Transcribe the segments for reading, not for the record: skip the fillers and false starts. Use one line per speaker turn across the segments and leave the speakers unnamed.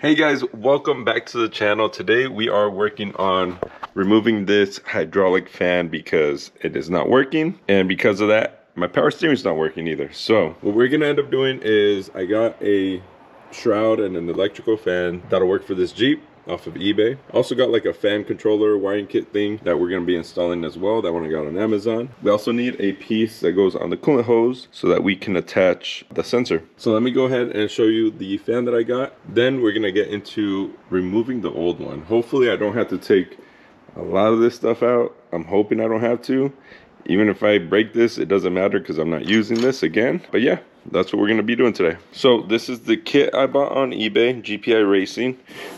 Hey guys, welcome back to the channel. Today we are working on removing this hydraulic fan because it is not working, and because of that my power steering is not working either. So what we're gonna end up doing is I got a shroud and an electrical fan that'll work for this Jeep off of eBay. Also got like a fan controller wiring kit thing that we're going to be installing as well. That one I got on Amazon. We also need a piece that goes on the coolant hose so that we can attach the sensor. So let me go ahead and show you the fan that I got. Then we're going to get into removing the old one. Hopefully I don't have to take a lot of this stuff out. I'm hoping I don't have to. Even if I break this, it doesn't matter because I'm not using this again. But yeah, that's what we're going to be doing today. So this is the kit I bought on eBay, GPI Racing.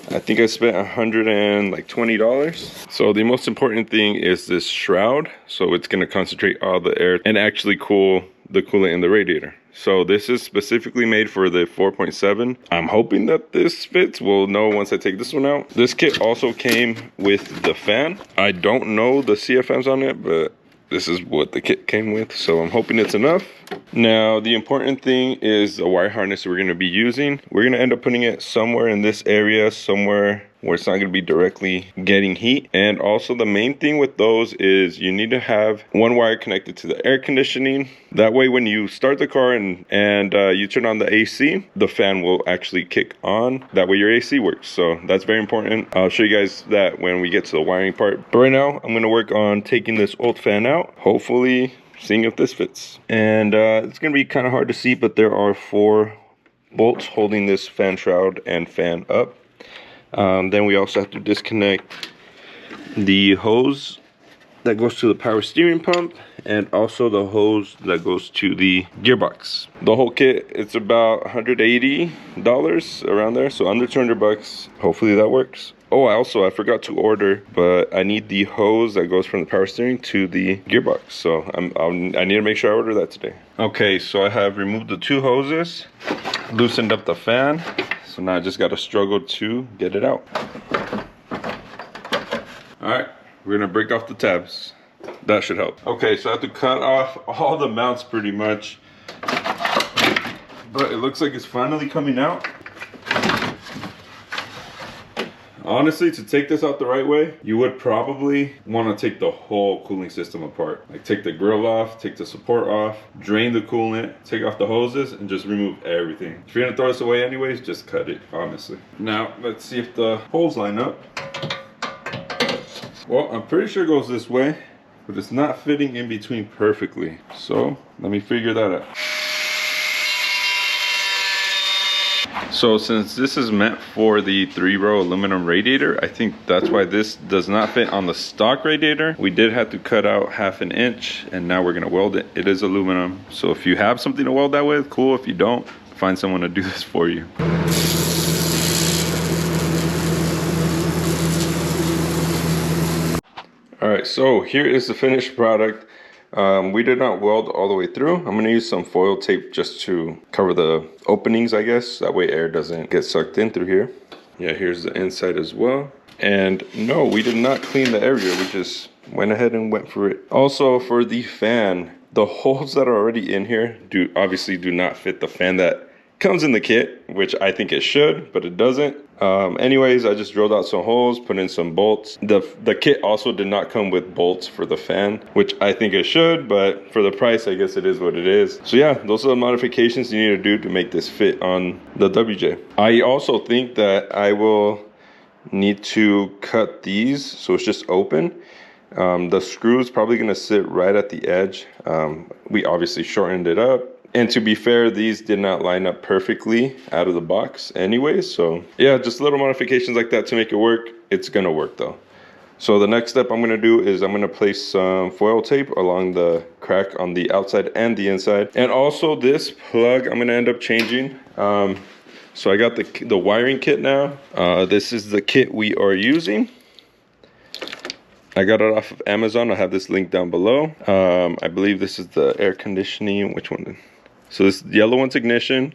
I think I spent $120. So the most important thing is this shroud. So it's going to concentrate all the air and actually cool the coolant in the radiator. So this is specifically made for the 4.7. I'm hoping that this fits. We'll know once I take this one out. This kit also came with the fan. I don't know the CFMs on it, but this is what the kit came with, so I'm hoping it's enough. Now, the important thing is the wire harness we're gonna be using. We're gonna end up putting it somewhere in this area, somewhere where it's not gonna be directly getting heat. And also the main thing with those is you need to have one wire connected to the air conditioning. That way when you start the car and you turn on the AC, the fan will actually kick on. That way your AC works, so that's very important. I'll show you guys that when we get to the wiring part. But right now, I'm gonna work on taking this old fan out, hopefully seeing if this fits. And it's gonna be kind of hard to see, but there are 4 bolts holding this fan shroud and fan up. Then we also have to disconnect the hose that goes to the power steering pump and also the hose that goes to the gearbox. The whole kit, it's about $180 around there, so under 200 bucks. Hopefully that works. Oh, I forgot to order, but I need the hose that goes from the power steering to the gearbox, so I need to make sure I order that today. Okay, so I have removed the 2 hoses, loosened up the fan, so now I just gotta struggle to get it out. All right, we're gonna break off the tabs. That should help. Okay, so I have to cut off all the mounts pretty much, but it looks like it's finally coming out. Honestly, to take this out the right way, you would probably want to take the whole cooling system apart. Like take the grill off, take the support off, drain the coolant, take off the hoses, and just remove everything. If you're gonna throw this away anyways, just cut it, honestly. Now, let's see if the holes line up. Well, I'm pretty sure it goes this way, but it's not fitting in between perfectly. So, let me figure that out. So since this is meant for the 3-row aluminum radiator, I think that's why this does not fit on the stock radiator. We did have to cut out 1/2 inch, and now we're gonna weld it. It is aluminum, so if you have something to weld that with, cool. If you don't, find someone to do this for you. All right, so here is the finished product. We did not weld all the way through. I'm gonna use some foil tape just to cover the openings, I guess. That way air doesn't get sucked in through here. Yeah, here's the inside as well. And no, we did not clean the area. We just went ahead and went for it. Also for the fan, the holes that are already in here obviously do not fit the fan that comes in the kit, which I think it should, but it doesn't. Anyways, I just drilled out some holes, put in some bolts. The kit also did not come with bolts for the fan, which I think it should, but for the price, I guess it is what it is. So yeah, those are the modifications you need to do to make this fit on the WJ. I also think that I will need to cut these so it's just open. The screw is probably gonna sit right at the edge. We obviously shortened it up. And to be fair, these did not line up perfectly out of the box anyways. So yeah, just little modifications like that to make it work. It's gonna work though. So the next step I'm gonna do is I'm gonna place some foil tape along the crack on the outside and the inside. And also this plug I'm gonna end up changing. So I got the wiring kit now. This is the kit we are using. I got it off of Amazon. I have this link down below. I believe this is the air conditioning. Which one? So this yellow one's ignition,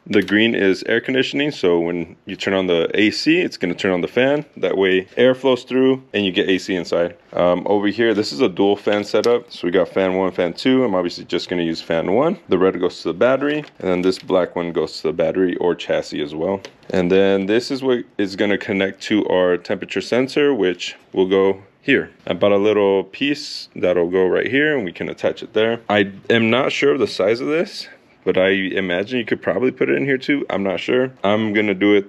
The green is air conditioning, so when you turn on the AC, it's going to turn on the fan. That way air flows through and you get AC inside. Over here, this is a dual fan setup. So we got fan 1, fan 2. I'm obviously just going to use fan 1. The red goes to the battery, and then this black one goes to the battery or chassis as well. And then this is what is going to connect to our temperature sensor, which will go here. I bought a little piece that'll go right here and we can attach it there. I am not sure of the size of this, but I imagine you could probably put it in here too. I'm not sure. I'm gonna do it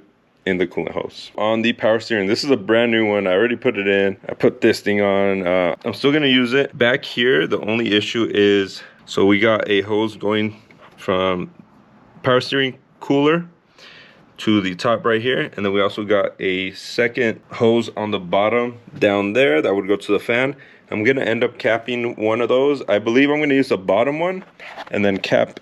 in the coolant hose. On the power steering, this is a brand new one. I already put it in. I put this thing on. I'm still gonna use it. Back here, the only issue is, so we got a hose going from power steering cooler to the top right here, and then we also got a second hose on the bottom down there that would go to the fan. I'm gonna end up capping one of those. I believe I'm gonna use the bottom one and then cap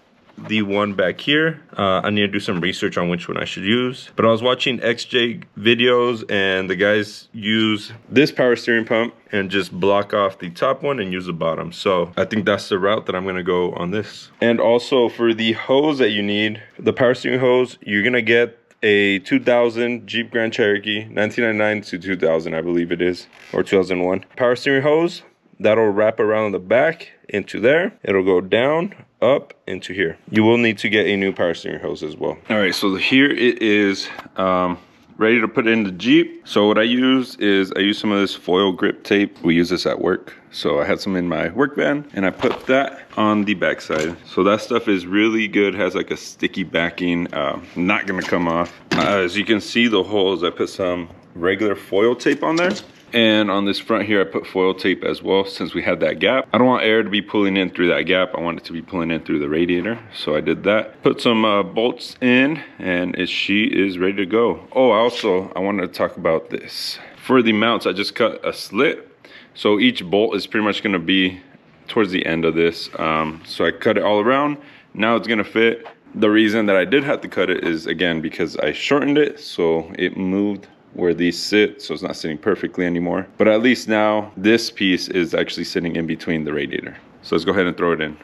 the one back here. I need to do some research on which one I should use, but I was watching XJ videos and the guys use this power steering pump and just block off the top one and use the bottom. So I think that's the route that I'm gonna go on this. And also for the hose that you need, the power steering hose, you're gonna get a 2000 Jeep Grand Cherokee, 1999 to 2000, I believe it is, or 2001. Power steering hose, that'll wrap around the back into there. It'll go down, up, into here. You will need to get a new power steering hose as well. All right, so here it is, ready to put in the Jeep. So what I use is, I use some of this foil grip tape. We use this at work. So I had some in my work van and I put that on the backside. So that stuff is really good, has like a sticky backing, not gonna come off. As you can see the holes, I put some regular foil tape on there. And on this front here, I put foil tape as well since we had that gap. I don't want air to be pulling in through that gap. I want it to be pulling in through the radiator. So I did that. Put some bolts in and she is ready to go. Oh, I wanted to talk about this. For the mounts, I just cut a slit. So each bolt is pretty much gonna be towards the end of this. So I cut it all around. Now it's gonna fit. The reason that I did have to cut it is, again, because I shortened it. So it moved where these sit, so it's not sitting perfectly anymore. But at least now this piece is actually sitting in between the radiator. So let's go ahead and throw it in.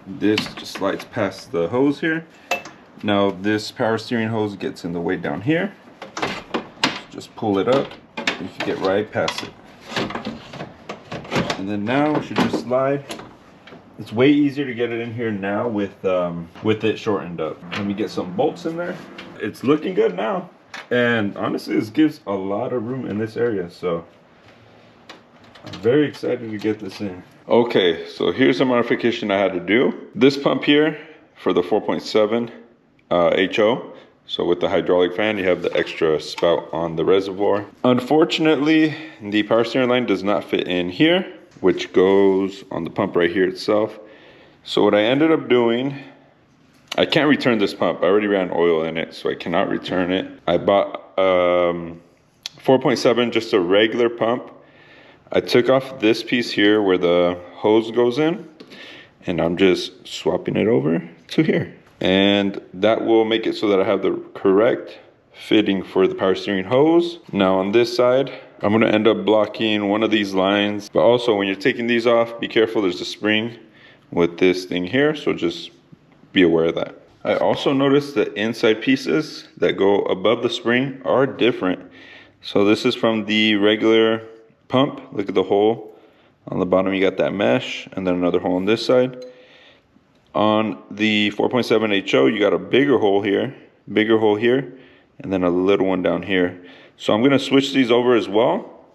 This just slides past the hose here. Now this power steering hose gets in the way down here. Just pull it up, you can get right past it. And then now it should just slide. It's way easier to get it in here now with it shortened up. Let me get some bolts in there. It's looking good now. And honestly, this gives a lot of room in this area, so I'm very excited to get this in. Okay, so here's a modification I had to do. This pump here for the 4.7 HO, so with the hydraulic fan, you have the extra spout on the reservoir. Unfortunately, the power steering line does not fit in here, which goes on the pump right here itself. So what I ended up doing, I can't return this pump. I already ran oil in it, so I cannot return it. I bought 4.7, just a regular pump. I took off this piece here where the hose goes in, and I'm just swapping it over to here. And that will make it so that I have the correct fitting for the power steering hose. Now on this side, I'm gonna end up blocking one of these lines. But also when you're taking these off, be careful, there's a spring with this thing here, so just be aware of that. I also noticed the inside pieces that go above the spring are different. So this is from the regular pump. Look at the hole on the bottom, you got that mesh, and then another hole on this side. On the 4.7 HO, you got a bigger hole here, and then a little one down here. So I'm gonna switch these over as well,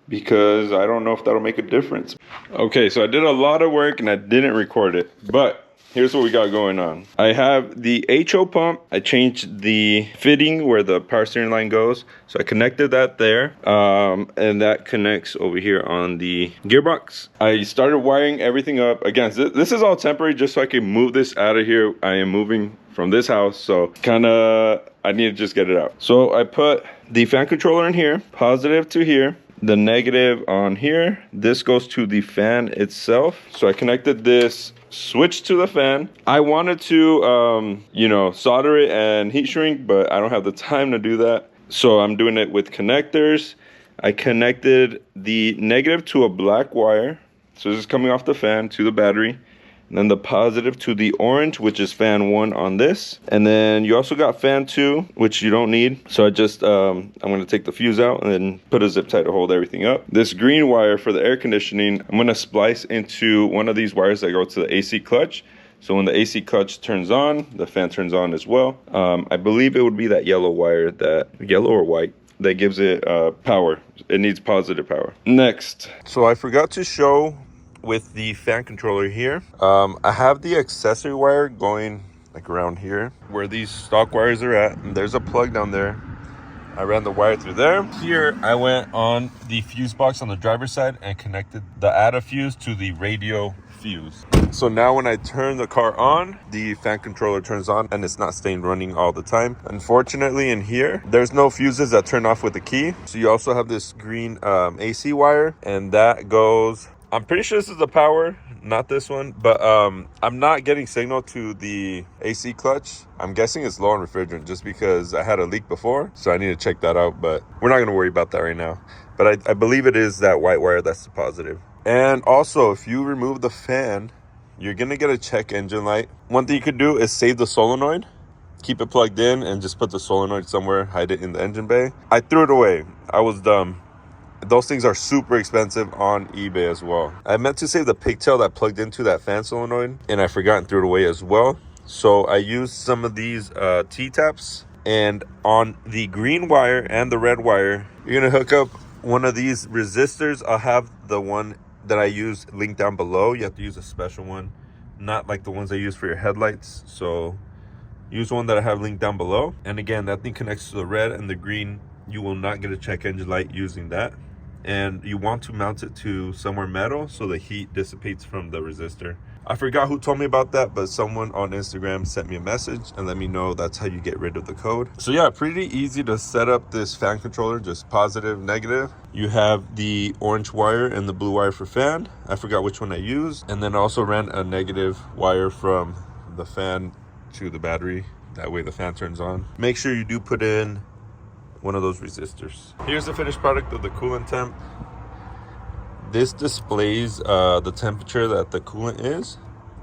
because I don't know if that'll make a difference. Okay, so I did a lot of work and I didn't record it, but here's what we got going on. I have the HO pump. I changed the fitting where the power steering line goes. So I connected that there, and that connects over here on the gearbox. I started wiring everything up. Again, this is all temporary just so I can move this out of here. I am moving from this house, so I need to just get it out. So I put the fan controller in here, positive to here, the negative on here. This goes to the fan itself. So I connected this switch to the fan. I wanted to, you know, solder it and heat shrink, but I don't have the time to do that. So I'm doing it with connectors. I connected the negative to a black wire. So this is coming off the fan to the battery. And And then the positive to the orange, which is fan 1 on this. And then you also got fan 2, which you don't need. So I just, I'm gonna take the fuse out and then put a zip tie to hold everything up. This green wire for the air conditioning, I'm gonna splice into one of these wires that go to the AC clutch. So when the AC clutch turns on, the fan turns on as well. I believe it would be that yellow wire, that yellow or white, that gives it power. It needs positive power. Next, so I forgot to show with the fan controller here. I have the accessory wire going like around here where these stock wires are at, and there's a plug down there. I ran the wire through there. Here I went on the fuse box on the driver's side and connected the ADA fuse to the radio fuse. So now when I turn the car on, the fan controller turns on and it's not staying running all the time. Unfortunately in here, there's no fuses that turn off with the key. So you also have this green AC wire, and that goes, I'm pretty sure this is the power, not this one, but I'm not getting signal to the AC clutch. I'm guessing it's low on refrigerant just because I had a leak before, so I need to check that out, but we're not going to worry about that right now. But I believe it is that white wire that's the positive. And also, if you remove the fan, you're going to get a check engine light. One thing you could do is save the solenoid, keep it plugged in, and just put the solenoid somewhere, hide it in the engine bay. I threw it away. I was dumb. Those things are super expensive on eBay as well. I meant to save the pigtail that plugged into that fan solenoid, and I forgot and threw it away as well. So I used some of these T-taps, and on the green wire and the red wire, you're gonna hook up one of these resistors. I'll have the one that I use linked down below. You have to use a special one, not like the ones I use for your headlights. So use one that I have linked down below. And again, that thing connects to the red and the green. You will not get a check engine light using that. And you want to mount it to somewhere metal so the heat dissipates from the resistor. I forgot who told me about that, but someone on Instagram sent me a message and let me know that's how you get rid of the code. So yeah, pretty easy to set up this fan controller, just positive, negative. You have the orange wire and the blue wire for fan. I forgot which one I used. And then I also ran a negative wire from the fan to the battery. That way the fan turns on. Make sure you do put in one of those resistors. Here's the finished product of the coolant temp. This displays the temperature that the coolant is,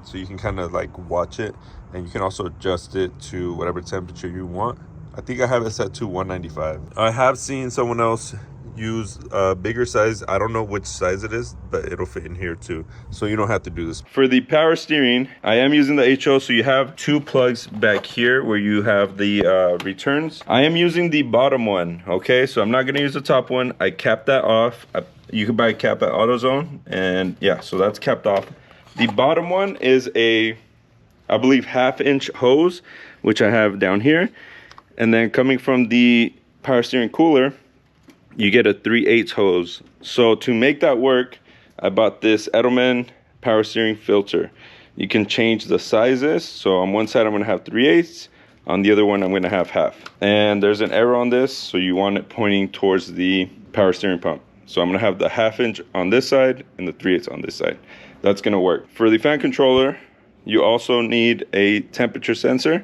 so you can kind of like watch it, and you can also adjust it to whatever temperature you want. I think I have it set to 195. I have seen someone else use a bigger size. I don't know which size it is, but it'll fit in here too, so you don't have to do this. For the power steering, I am using the HO, so you have two plugs back here where you have the returns. I am using the bottom one, okay? So I'm not gonna use the top one. I capped that off. You can buy a cap at AutoZone, and yeah, so that's capped off. The bottom one is a, I believe, 1/2-inch hose, which I have down here. And then coming from the power steering cooler, you get a 3/8 hose. So to make that work, I bought this Edelman power steering filter. You can change the sizes. So on one side I'm gonna have 3/8, on the other one I'm gonna have 1/2. And there's an arrow on this, so you want it pointing towards the power steering pump. So I'm gonna have the 1/2-inch on this side and the 3/8 on this side. That's gonna work. For the fan controller, you also need a temperature sensor.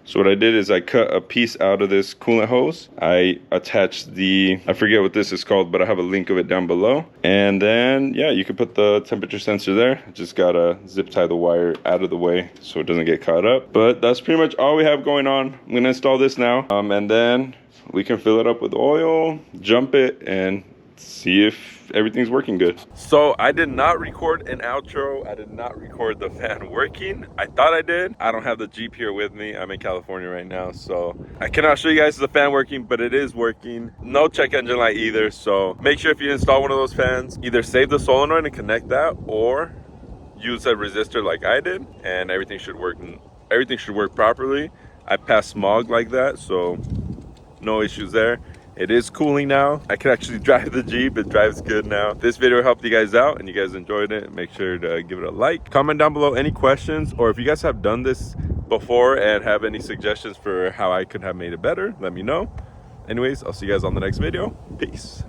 So what I did is I cut a piece out of this coolant hose. I attached the, I forget what this is called, but I have a link of it down below. And then, yeah, you can put the temperature sensor there. Just gotta zip tie the wire out of the way so it doesn't get caught up. But that's pretty much all we have going on. I'm gonna install this now. And then we can fill it up with oil, jump it, and see if everything's working good. So I did not record an outro. I did not record the fan working. I thought I did. I don't have the Jeep here with me. I'm in California right now, so I cannot show you guys the fan working, but it is working. No check engine light either. So make sure if you install one of those fans, either save the solenoid and connect that, or use a resistor like I did, and everything should work. Everything should work properly. I passed smog like that, so no issues there. It is cooling now. I can actually drive the Jeep. It drives good now. This video helped you guys out and you guys enjoyed it. Make sure to give it a like. Comment down below any questions, or if you guys have done this before and have any suggestions for how I could have made it better, let me know. Anyways, I'll see you guys on the next video. Peace.